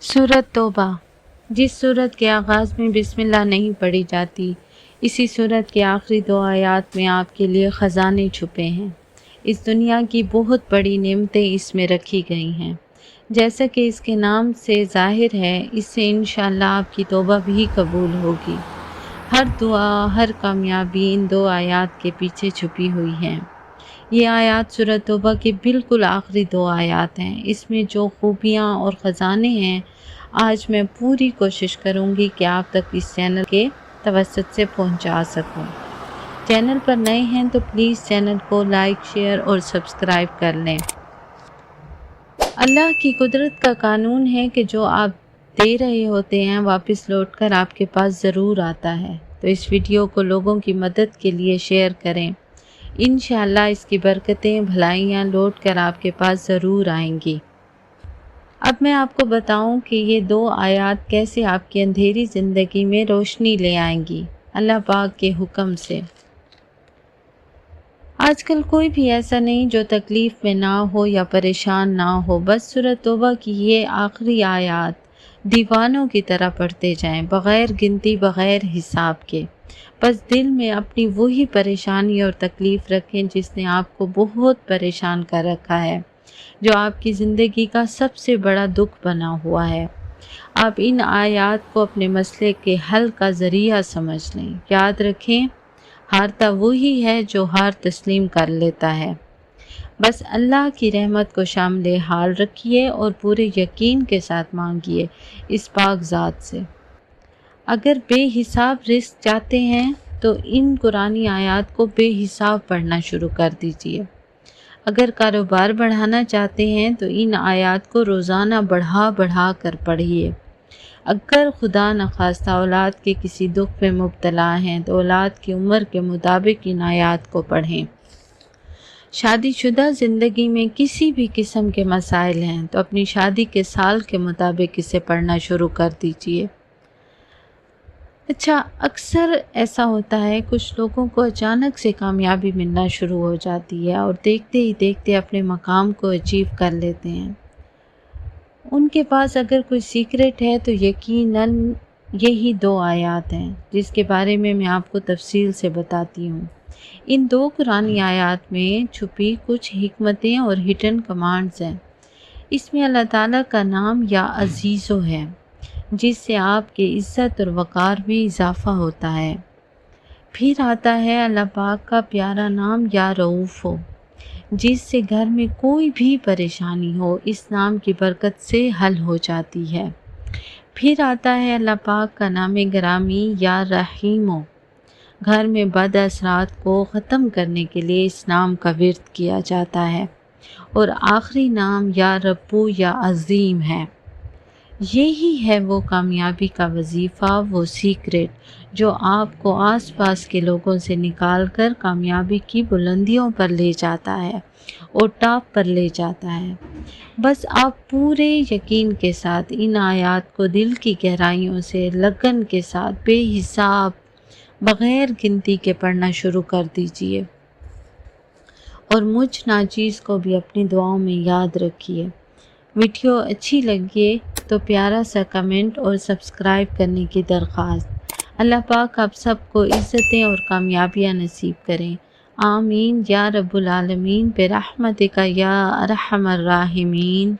सूरत तौबा। जिस सूरत के आगाज़ में बिस्मिल्लाह नहीं पढ़ी जाती, इसी सूरत के आखिरी दो आयात में आपके लिए ख़जाने छुपे हैं। इस दुनिया की बहुत बड़ी नेमतें इसमें रखी गई हैं। जैसा कि इसके नाम से ज़ाहिर है, इससे इंशाअल्लाह आपकी तौबा भी कबूल होगी। हर दुआ, हर कामयाबी इन दो आयात के पीछे छुपी हुई है। ये आयात सूरत तौबा के बिल्कुल आखिरी दो आयात हैं। इसमें जो खूबियाँ और ख़जाने हैं, आज मैं पूरी कोशिश करूँगी कि आप तक इस चैनल के तवस्सुत से पहुँचा सकूँ। चैनल पर नए हैं तो प्लीज़ चैनल को लाइक, शेयर और सब्सक्राइब कर लें। अल्लाह की कुदरत का कानून है कि जो आप दे रहे होते हैं वापस लौटकर आपके पास ज़रूर आता है। तो इस वीडियो को लोगों की मदद के लिए शेयर करें। इंशाअल्लाह इसकी बरकतें, भलाइयाँ लौट कर आपके पास ज़रूर आएंगी। अब मैं आपको बताऊं कि ये दो आयात कैसे आपकी अंधेरी ज़िंदगी में रोशनी ले आएंगी, अल्लाह पाक के हुक्म से। आजकल कोई भी ऐसा नहीं जो तकलीफ़ में ना हो या परेशान ना हो। बस सूरत तौबा की ये आखिरी आयात दीवानों की तरह पढ़ते जाएं, बग़ैर गिनती, बग़ैर हिसाब के। बस दिल में अपनी वही परेशानी और तकलीफ़ रखें जिसने आपको बहुत परेशान कर रखा है, जो आपकी ज़िंदगी का सबसे बड़ा दुख बना हुआ है। आप इन आयात को अपने मसले के हल का ज़रिया समझ लें। याद रखें, हारता वही है जो हार तस्लीम कर लेता है। बस अल्लाह की रहमत को शामिल हाल रखिए और पूरे यकीन के साथ मांगिए इस पाक ज़ात से। अगर बेहिसाब रिस्क चाहते हैं तो इन कुरानी आयात को बेहिसाब पढ़ना शुरू कर दीजिए। अगर कारोबार बढ़ाना चाहते हैं तो इन आयात को रोज़ाना बढ़ा बढ़ा कर पढ़िए। अगर खुदा न खास्ता औलाद के किसी दुख में मुब्तला हैं तो औलाद की उम्र के मुताबिक इन आयात को पढ़ें। शादीशुदा ज़िंदगी में किसी भी किस्म के मसाइल हैं तो अपनी शादी के साल के मुताबिक इसे पढ़ना शुरू कर दीजिए। अच्छा, अक्सर ऐसा होता है, कुछ लोगों को अचानक से कामयाबी मिलना शुरू हो जाती है और देखते ही देखते अपने मकाम को अचीव कर लेते हैं। उनके पास अगर कोई सीक्रेट है तो यकीनन यही दो आयात हैं, जिसके बारे में मैं आपको तफसील से बताती हूँ। इन दो कुरानी आयात में छुपी कुछ हिकमतें और हिडन कमांड्स हैं। इसमें अल्लाह ताला का नाम या अजीज़ो है, जिससे आपके इज़्ज़त और वक़ार में इजाफ़ा होता है। फिर आता है अल्लाह पाक का प्यारा नाम या रऊफ़ हो, जिससे घर में कोई भी परेशानी हो इस नाम की बरकत से हल हो जाती है। फिर आता है अल्लाह पाक का नाम ग्रामी या रहीम हो, घर में बद असरात को ख़त्म करने के लिए इस नाम का विर्द किया जाता है। और आखिरी नाम या रब्बू या अज़ीम है। यही है वो कामयाबी का वजीफ़ा, वो सीक्रेट जो आपको आसपास के लोगों से निकाल कर कामयाबी की बुलंदियों पर ले जाता है और टॉप पर ले जाता है। बस आप पूरे यकीन के साथ इन आयात को दिल की गहराइयों से लगन के साथ बेहिसाब बग़ैर गिनती के पढ़ना शुरू कर दीजिए और मुझ नाचीज़ को भी अपनी दुआओं में याद रखिए। वीडियो अच्छी लगे तो प्यारा सा कमेंट और सब्सक्राइब करने की दरख्वास्त। अल्लाह पाक आप सबको इज़्ज़तें और कामयाबियाँ नसीब करें। आमीन या रब्बुल आलमीन, बिरहमतिका या अरहमर राहिमीन।